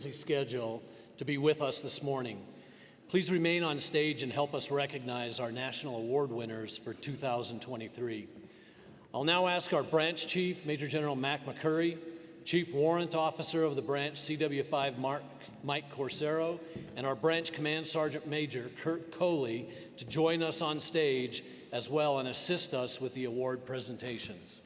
schedule to be with us this morning. Please remain on stage and help us recognize our national award winners for 2023. I'll now ask our branch chief, Major General Mac McCurry, Chief Warrant Officer of the branch CW5 Mike Corsero, and our branch Command Sergeant Major Kurt Coley to join us on stage as well and assist us with the award presentations.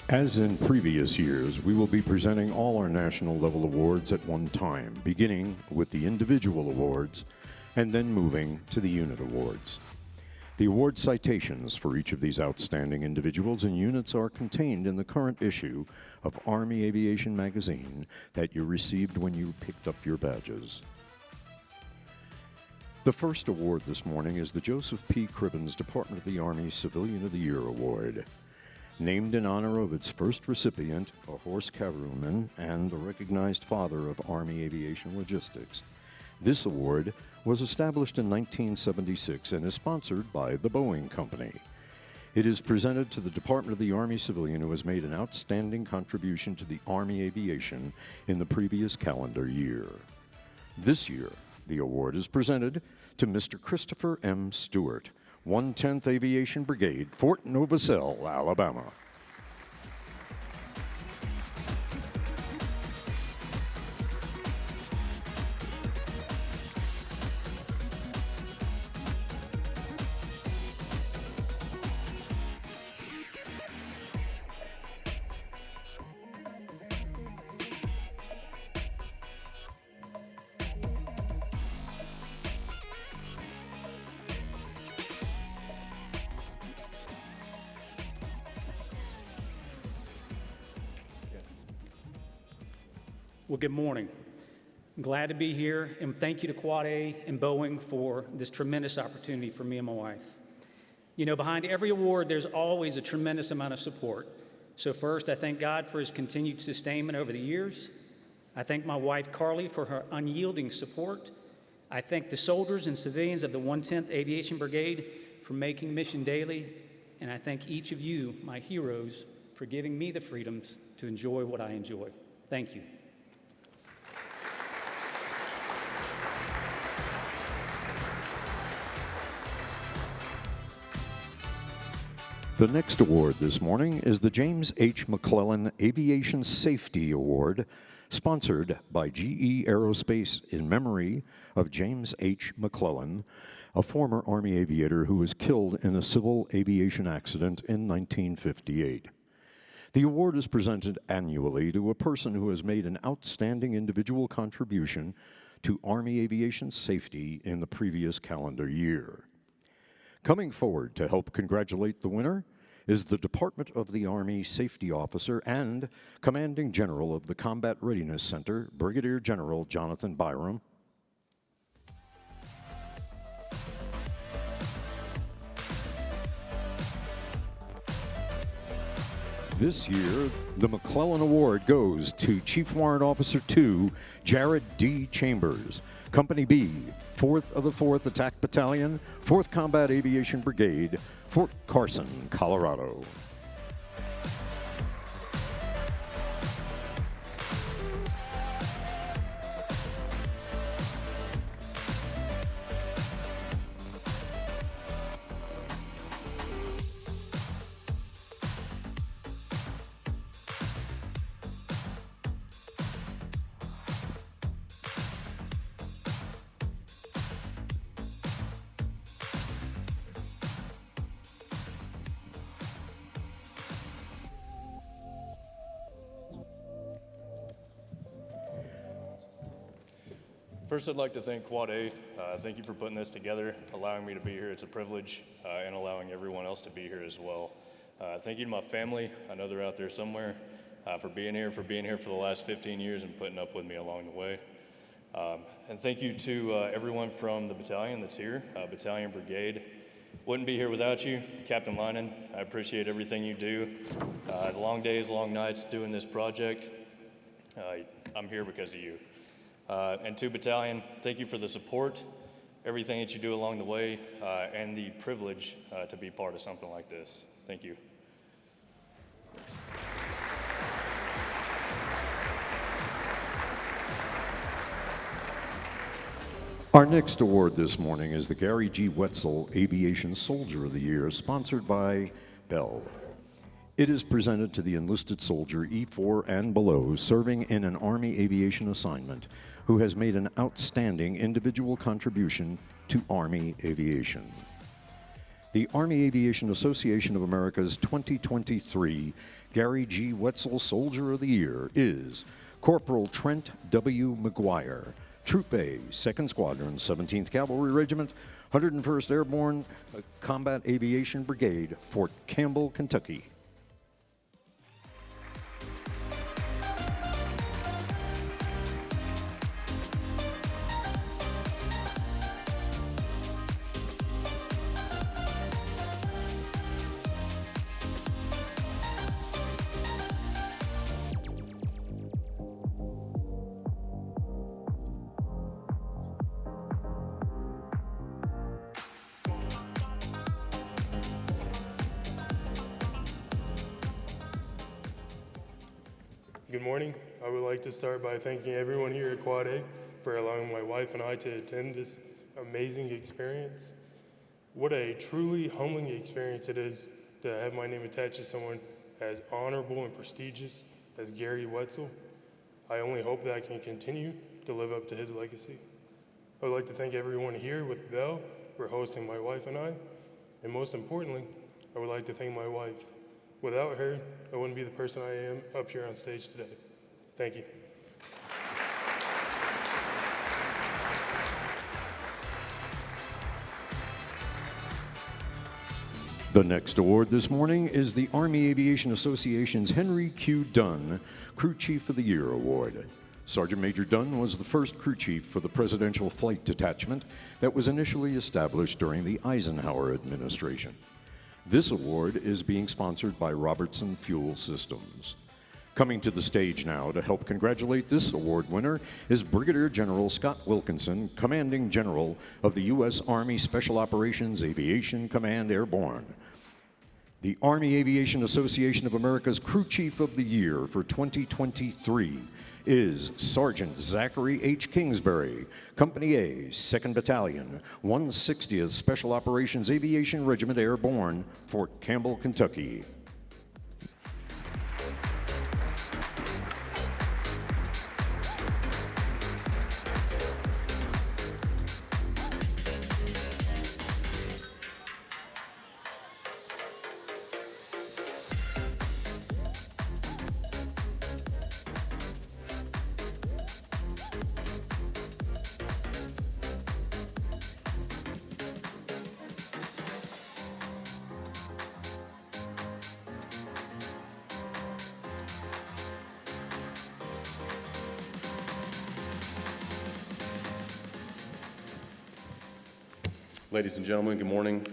As in previous years, we will be presenting all our national level awards at one time, beginning with the individual awards and then moving to the unit awards. The award citations for each of these outstanding individuals and units are contained in the current issue of Army Aviation magazine that you received when you picked up your badges. The first award this morning is the Joseph P. Cribbins Department of the Army Civilian of the Year Award. Named in honor of its first recipient, a horse cavalryman and a recognized father of Army aviation logistics. This award was established in 1976 and is sponsored by the Boeing Company. It is presented to the Department of the Army civilian who has made an outstanding contribution to the Army aviation in the previous calendar year. This year, the award is presented to Mr. Christopher M. Stewart, 110th Aviation Brigade, Fort Novosel, Alabama. Well, good morning. I'm glad to be here, and thank you to Quad A and Boeing for this tremendous opportunity for me and my wife. You know, behind every award, there's always a tremendous amount of support. So first, I thank God for his continued sustainment over the years. I thank my wife, Carly, for her unyielding support. I thank the soldiers and civilians of the 110th Aviation Brigade for making mission daily. And I thank each of you, my heroes, for giving me the freedoms to enjoy what I enjoy. Thank you. The next award this morning is the James H. McClellan Aviation Safety Award, sponsored by GE Aerospace in memory of James H. McClellan, a former Army aviator who was killed in a civil aviation accident in 1958. The award is presented annually to a person who has made an outstanding individual contribution to Army aviation safety in the previous calendar year. Coming forward to help congratulate the winner is the Department of the Army Safety Officer and Commanding General of the Combat Readiness Center, Brigadier General Jonathan Byram. This year, the McClellan Award goes to Chief Warrant Officer 2, Jared D. Chambers, Company B, 4th of the 4th Attack Battalion, 4th Combat Aviation Brigade, Fort Carson, Colorado. First, I'd like to thank Quad A. Thank you for putting this together, allowing me to be here. It's a privilege, and allowing everyone else to be here as well. Thank you to my family. I know they're out there somewhere, for being here for the last 15 years and putting up with me along the way. And thank you to everyone from the battalion that's here, Battalion Brigade. Wouldn't be here without you. Captain Linen, I appreciate everything you do. The long days, long nights doing this project. I'm here because of you. And to Battalion, thank you for the support, everything that you do along the way, and the privilege to be part of something like this. Thank you. Our next award this morning is the Gary G. Wetzel Aviation Soldier of the Year, sponsored by Bell. It is presented to the enlisted soldier E4 and below serving in an Army aviation assignment who has made an outstanding individual contribution to Army aviation. The Army Aviation Association of America's 2023 Gary G. Wetzel Soldier of the Year is Corporal Trent W. McGuire, Troop A, 2nd Squadron, 17th Cavalry Regiment, 101st Airborne Combat Aviation Brigade, Fort Campbell, Kentucky. Good morning. I would like to start by thanking everyone here at Quad A for allowing my wife and I to attend this amazing experience. What a truly humbling experience it is to have my name attached to someone as honorable and prestigious as Gary Wetzel. I only hope that I can continue to live up to his legacy. I would like to thank everyone here with Bell for hosting my wife and I, and most importantly, I would like to thank my wife. Without her, I wouldn't be the person I am up here on stage today. Thank you. The next award this morning is the Army Aviation Association's Henry Q. Dunn Crew Chief of the Year Award. Sergeant Major Dunn was the first crew chief for the Presidential Flight Detachment that was initially established during the Eisenhower administration. This award is being sponsored by Robertson Fuel Systems. Coming to the stage now to help congratulate this award winner is Brigadier General Scott Wilkinson, Commanding General of the U.S. Army Special Operations Aviation Command Airborne. The Army Aviation Association of America's Crew Chief of the Year for 2023 is Sergeant Zachary H. Kingsbury, Company A, 2nd Battalion, 160th Special Operations Aviation Regiment Airborne, Fort Campbell, Kentucky. Ladies and gentlemen, good morning.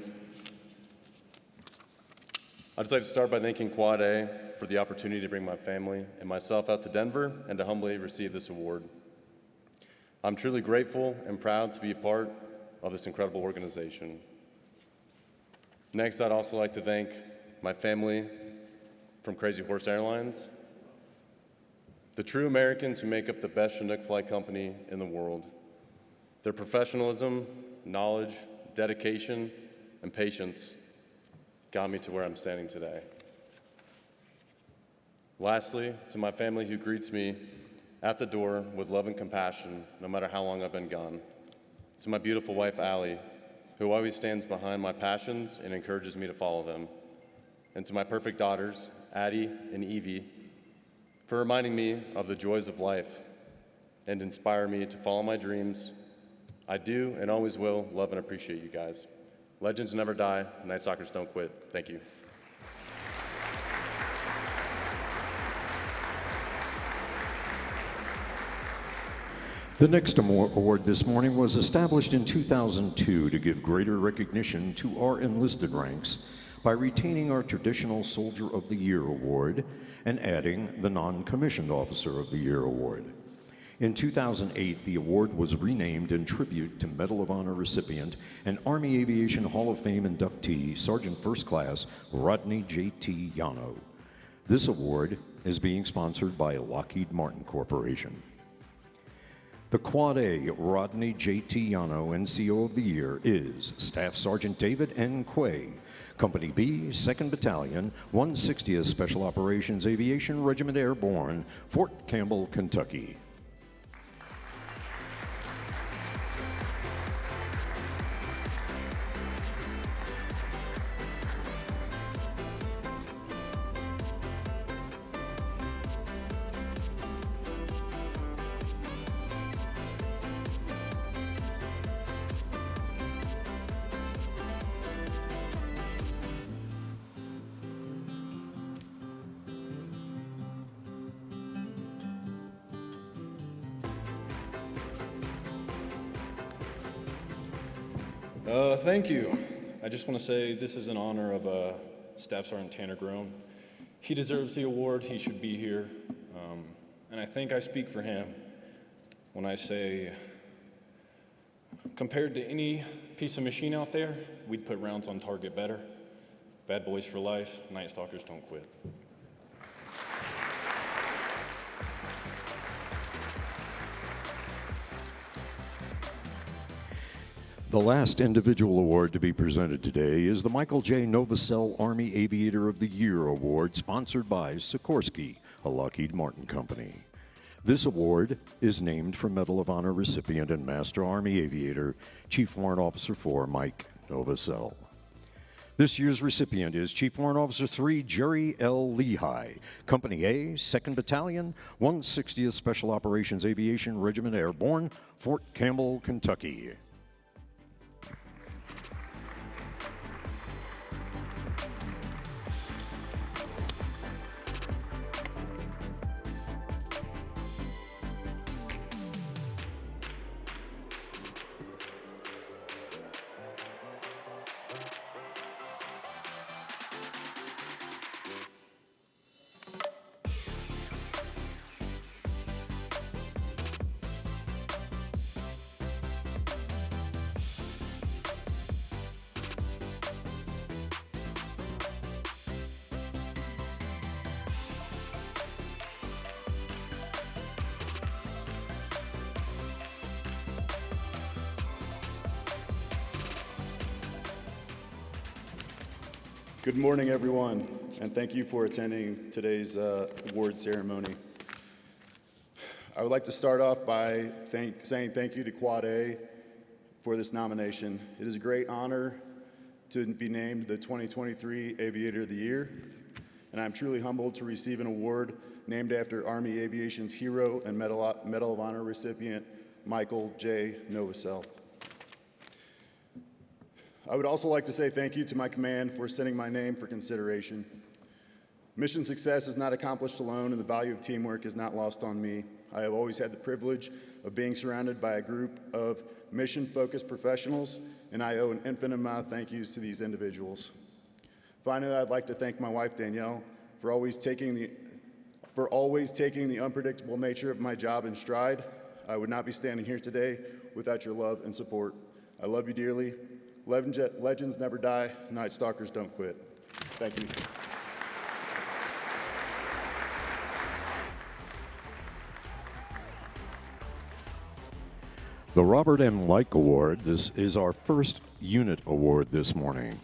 I'd just like to start by thanking Quad A for the opportunity to bring my family and myself out to Denver and to humbly receive this award. I'm truly grateful and proud to be a part of this incredible organization. Next, I'd also like to thank my family from Crazy Horse Airlines, the true Americans who make up the best Chinook flight company in the world. Their professionalism, knowledge, dedication, and patience got me to where I'm standing today. Lastly, to my family who greets me at the door with love and compassion, no matter how long I've been gone. To my beautiful wife, Allie, who always stands behind my passions and encourages me to follow them. And to my perfect daughters, Addie and Evie, for reminding me of the joys of life and inspire me to follow my dreams. I do and always will love and appreciate you guys. Legends never die, Night Stalkers don't quit. Thank you. The next award this morning was established in 2002 to give greater recognition to our enlisted ranks by retaining our traditional Soldier of the Year award and adding the Non-Commissioned Officer of the Year award. In 2008, the award was renamed in tribute to Medal of Honor recipient and Army Aviation Hall of Fame inductee, Sergeant First Class Rodney J.T. Yano. This award is being sponsored by Lockheed Martin Corporation. The Quad A Rodney J.T. Yano NCO of the Year is Staff Sergeant David N. Quay, Company B, 2nd Battalion, 160th Special Operations Aviation Regiment Airborne, Fort Campbell, Kentucky. Thank you. I just want to say this is in honor of Staff Sergeant Tanner Grown. He deserves the award. He should be here. And I think I speak for him when I say, compared to any piece of machine out there, we'd put rounds on target better. Bad boys for life. Night Stalkers don't quit. The last individual award to be presented today is the Michael J. Novosel Army Aviator of the Year Award, sponsored by Sikorsky, a Lockheed Martin company. This award is named for Medal of Honor recipient and Master Army Aviator, Chief Warrant Officer 4 Mike Novosel. This year's recipient is Chief Warrant Officer 3 Jerry L. Leich, Company A, 2nd Battalion, 160th Special Operations Aviation Regiment Airborne, Fort Campbell, Kentucky. Good morning, everyone, and thank you for attending today's award ceremony. I would like to start off by saying thank you to Quad A for this nomination. It is a great honor to be named the 2023 Aviator of the Year, and I'm truly humbled to receive an award named after Army Aviation's hero and Medal of Honor recipient, Michael J. Novosel. I would also like to say thank you to my command for sending my name for consideration. Mission success is not accomplished alone, and the value of teamwork is not lost on me. I have always had the privilege of being surrounded by a group of mission-focused professionals, and I owe an infinite amount of thank yous to these individuals. Finally, I'd like to thank my wife, Danielle, for always taking the unpredictable nature of my job in stride. I would not be standing here today without your love and support. I love you dearly. Legends never die, Night Stalkers don't quit. Thank you. The Robert M. Leich Award, this is our first unit award this morning.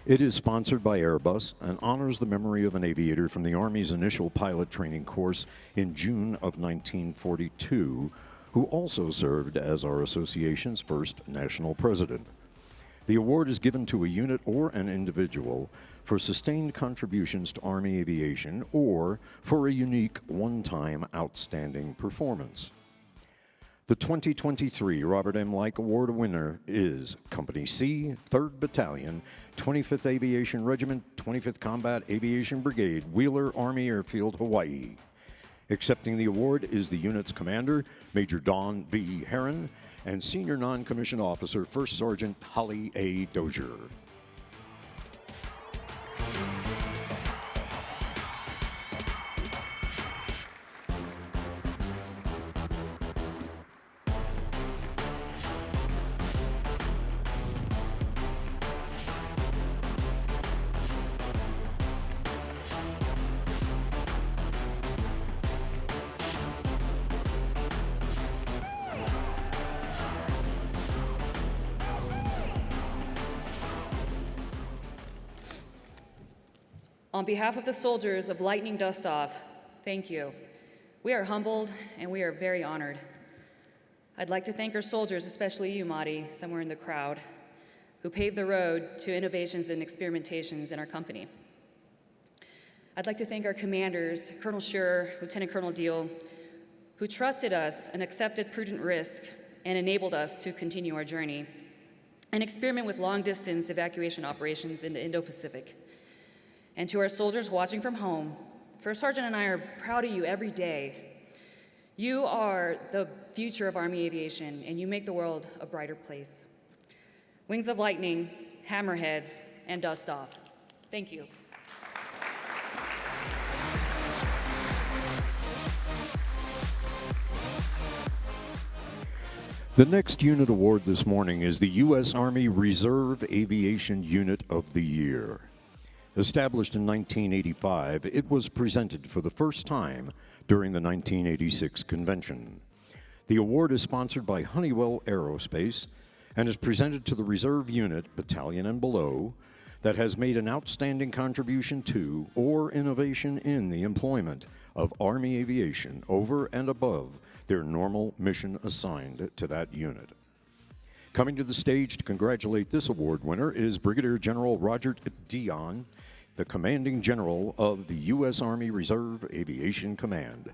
It is sponsored by Airbus and honors the memory of an aviator from the Army's initial pilot training course in June of 1942, who also served as our association's first national president. The award is given to a unit or an individual for sustained contributions to Army aviation or for a unique one-time outstanding performance. The 2023 Robert M. Leich Award winner is Company C, 3rd Battalion, 25th Aviation Regiment, 25th Combat Aviation Brigade, Wheeler Army Airfield, Hawaii. Accepting the award is the unit's commander, Major Dawn V. Heron, and Senior Non-Commissioned Officer, First Sergeant Holly A. Dozier. On behalf of the soldiers of Lightning Dustoff, thank you. We are humbled and we are very honored. I'd like to thank our soldiers, especially you, Madi, somewhere in the crowd, who paved the road to innovations and experimentations in our company. I'd like to thank our commanders, Colonel Schur, Lieutenant Colonel Deal, who trusted us and accepted prudent risk and enabled us to continue our journey and experiment with long-distance evacuation operations in the Indo-Pacific. And to our soldiers watching from home, First Sergeant and I are proud of you every day. You are the future of Army aviation, and you make the world a brighter place. Wings of Lightning, Hammerheads, and Dustoff, thank you. The next unit award this morning is the U.S. Army Reserve Aviation Unit of the Year. Established in 1985, it was presented for the first time during the 1986 convention. The award is sponsored by Honeywell Aerospace and is presented to the reserve unit, battalion and below, that has made an outstanding contribution to or innovation in the employment of Army aviation over and above their normal mission assigned to that unit. Coming to the stage to congratulate this award winner is Brigadier General Roger Dion, the Commanding General of the U.S. Army Reserve Aviation Command.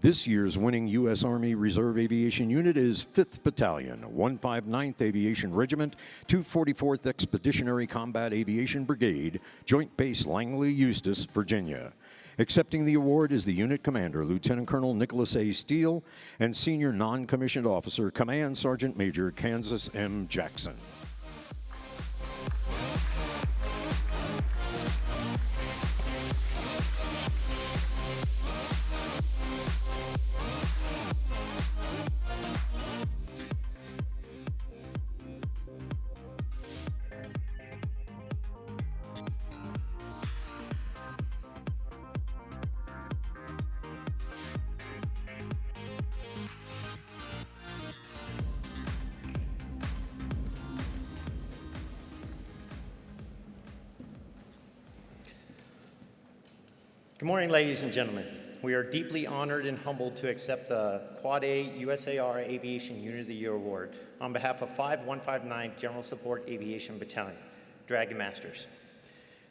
This year's winning U.S. Army Reserve Aviation Unit is 5th Battalion, 159th Aviation Regiment, 244th Expeditionary Combat Aviation Brigade, Joint Base Langley, Eustis, Virginia. Accepting the award is the unit commander, Lieutenant Colonel Nicholas A. Steele, and Senior Non-Commissioned Officer, Command Sergeant Major Kansas M. Jackson. Good morning, ladies and gentlemen. We are deeply honored and humbled to accept the Quad A USAR Aviation Unit of the Year Award on behalf of 5159 General Support Aviation Battalion, Dragon Masters.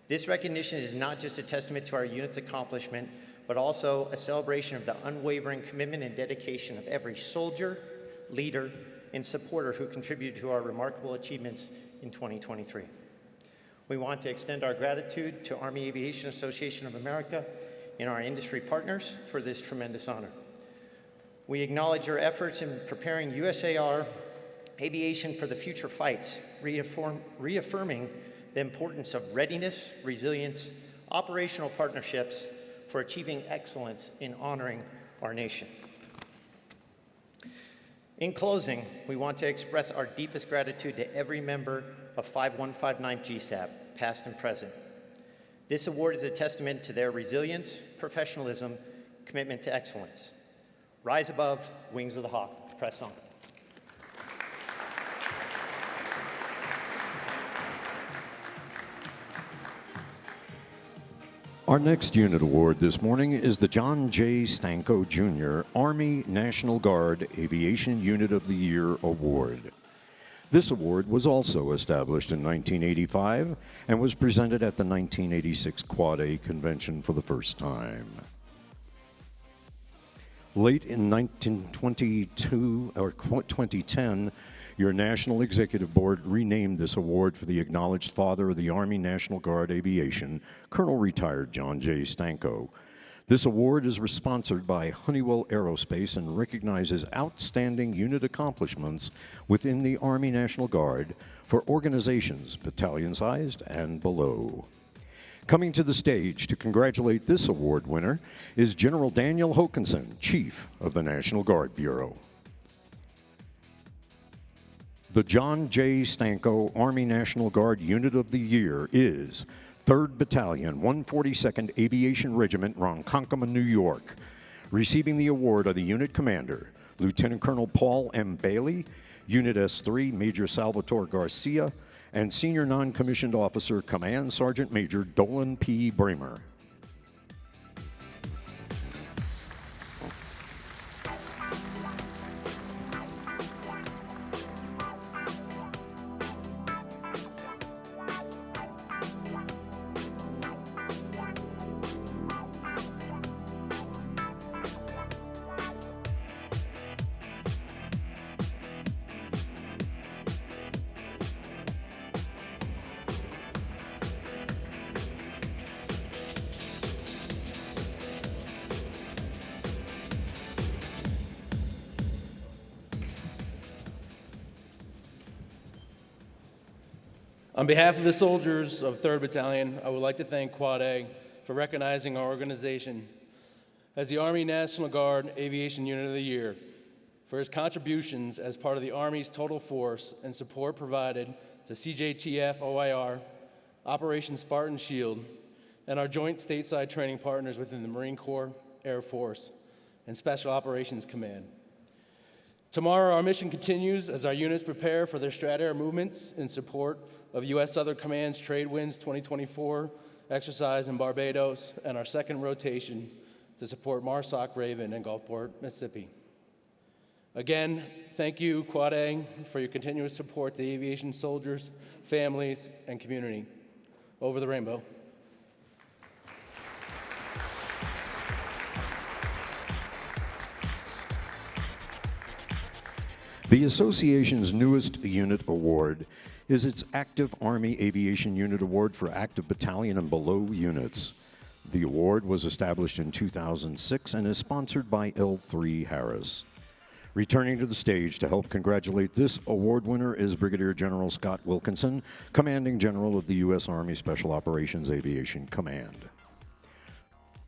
This recognition is not just a testament to our unit's accomplishment, but also a celebration of the unwavering commitment and dedication of every soldier, leader, and supporter who contributed to our remarkable achievements in 2023. We want to extend our gratitude to Army Aviation Association of America and our industry partners for this tremendous honor. We acknowledge your efforts in preparing USAR aviation for the future fights, reaffirming the importance of readiness, resilience, operational partnerships for achieving excellence in honoring our nation. In closing, we want to express our deepest gratitude to every member of 5159 GSAB, past and present. This award is a testament to their resilience, professionalism, commitment to excellence. Rise above, wings of the hawk. Press on. Our next unit award this morning is the John J. Stanko Jr. Army National Guard Aviation Unit of the Year Award. This award was also established in 1985 and was presented at the 1986 Quad A Convention for the first time. Late in 1922 or 2010, your National Executive Board renamed this award for the acknowledged father of the Army National Guard Aviation, Colonel Retired John J. Stanko. This award is sponsored by Honeywell Aerospace and recognizes outstanding unit accomplishments within the Army National Guard for organizations battalion-sized and below. Coming to the stage to congratulate this award winner is General Daniel Hokanson, Chief of the National Guard Bureau. The John J. Stanko Army National Guard Unit of the Year is 3rd Battalion, 142nd Aviation Regiment, Ronkonkoma, New York. Receiving the award are the unit commander, Lieutenant Colonel Paul M. Bailey, Unit S3, Major Salvatore Garcia, and Senior Non-Commissioned Officer, Command Sergeant Major Dolan P. Bramer. On behalf of the soldiers of 3rd Battalion, I would like to thank Quad A for recognizing our organization as the Army National Guard Aviation Unit of the Year for his contributions as part of the Army's total force and support provided to CJTF OIR, Operation Spartan Shield, and our joint stateside training partners within the Marine Corps, Air Force, and Special Operations Command. Tomorrow, our mission continues as our units prepare for their Strat-Air movements in support of U.S. Southern Command's Trade Winds 2024 exercise in Barbados and our second rotation to support MARSOC Raven in Gulfport, Mississippi. Again, thank you, Quad A, for your continuous support to the aviation soldiers, families, and community. Over the rainbow. The association's newest unit award is its Active Army Aviation Unit Award for active battalion and below units. The award was established in 2006 and is sponsored by L3 Harris. Returning to the stage to help congratulate this award winner is Brigadier General Scott Wilkinson, Commanding General of the U.S. Army Special Operations Aviation Command.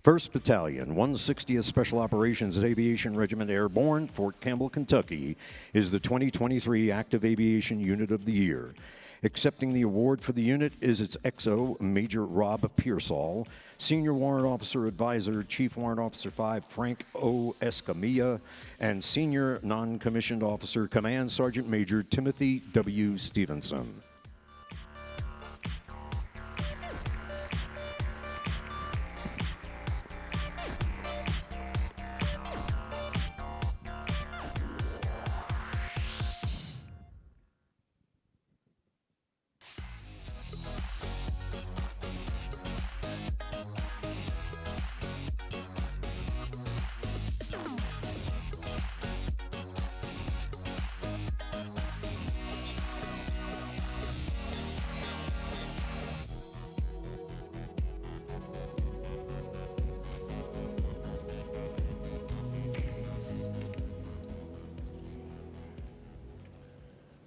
1st Battalion, 160th Special Operations Aviation Regiment Airborne, Fort Campbell, Kentucky, is the 2023 Active Aviation Unit of the Year. Accepting the award for the unit is its XO, Major Rob Pearsall, Senior Warrant Officer Advisor, Chief Warrant Officer 5, Frank O. Escamilla, and Senior Non-Commissioned Officer, Command Sergeant Major Timothy W. Stevenson.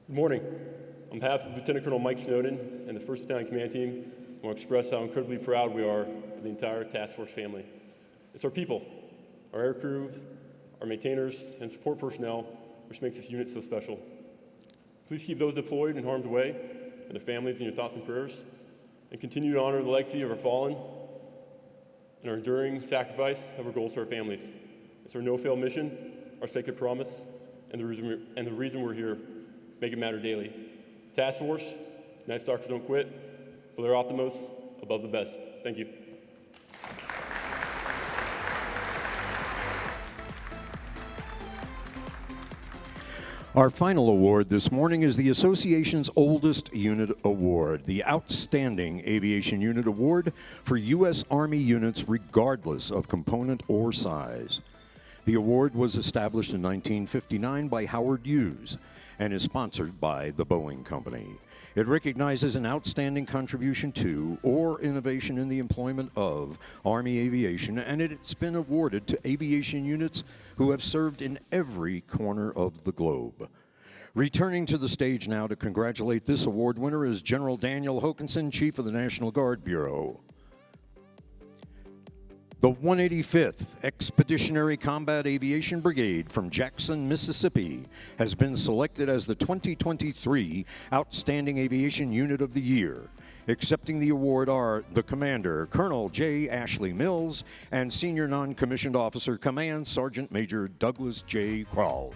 Good morning. On behalf of Lieutenant Colonel Mike Snowden and the 1st Battalion Command Team, I want to express how incredibly proud we are of the entire task force family. It's our people, our air crews, our maintainers, and support personnel, which makes this unit so special. Please keep those deployed and harmed away and their families in your thoughts and prayers, and continue to honor the legacy of our fallen and our enduring sacrifice of our goals to our families. It's our no-fail mission, our sacred promise, and the reason we're here. Make it matter daily. Task Force, Night Stalkers don't quit. For their optimos, above the best. Thank you. Our final award this morning is the association's oldest unit award, the Outstanding Aviation Unit Award for U.S. Army units regardless of component or size. The award was established in 1959 by Howard Hughes and is sponsored by the Boeing Company. It recognizes an outstanding contribution to or innovation in the employment of Army aviation, and it's been awarded to aviation units who have served in every corner of the globe. Returning to the stage now to congratulate this award winner is General Daniel Hokanson, Chief of the National Guard Bureau. The 185th Expeditionary Combat Aviation Brigade from Jackson, Mississippi, has been selected as the 2023 Outstanding Aviation Unit of the Year. Accepting the award are the Commander, Colonel J. Ashley Mills, and Senior Non-Commissioned Officer, Command Sergeant Major Douglas J. Krall.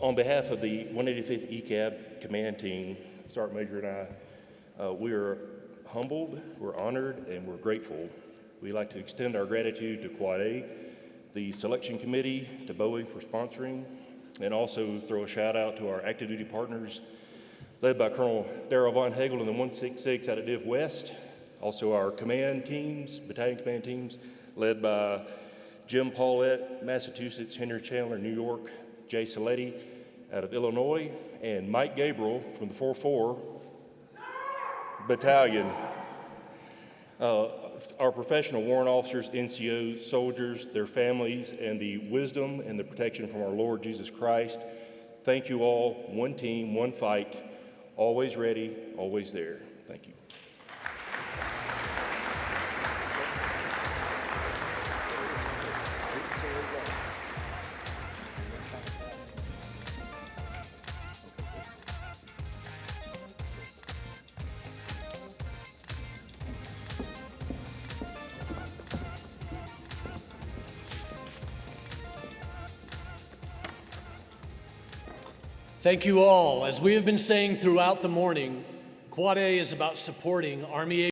On behalf of the 185th ECAB Command Team, Sergeant Major and I, we are humbled, we're honored, and we're grateful. We'd like to extend our gratitude to Quad A, the selection committee, to Boeing for sponsoring, and also throw a shout out to our active duty partners, led by Colonel Darrell Von Hagel in the 166 out of Div West, also our command teams, battalion command teams, led by Jim Paulette, Massachusetts, Henry Chandler, New York, Jay Saletti out of Illinois, and Mike Gabriel from the 4-4 Battalion. Our professional warrant officers, NCOs, soldiers, their families, and the wisdom and the protection from our Lord Jesus Christ. Thank you all. One team, one fight, always ready, always there. Thank you. Thank you all. As we have been saying throughout the morning, Quad A is about supporting Army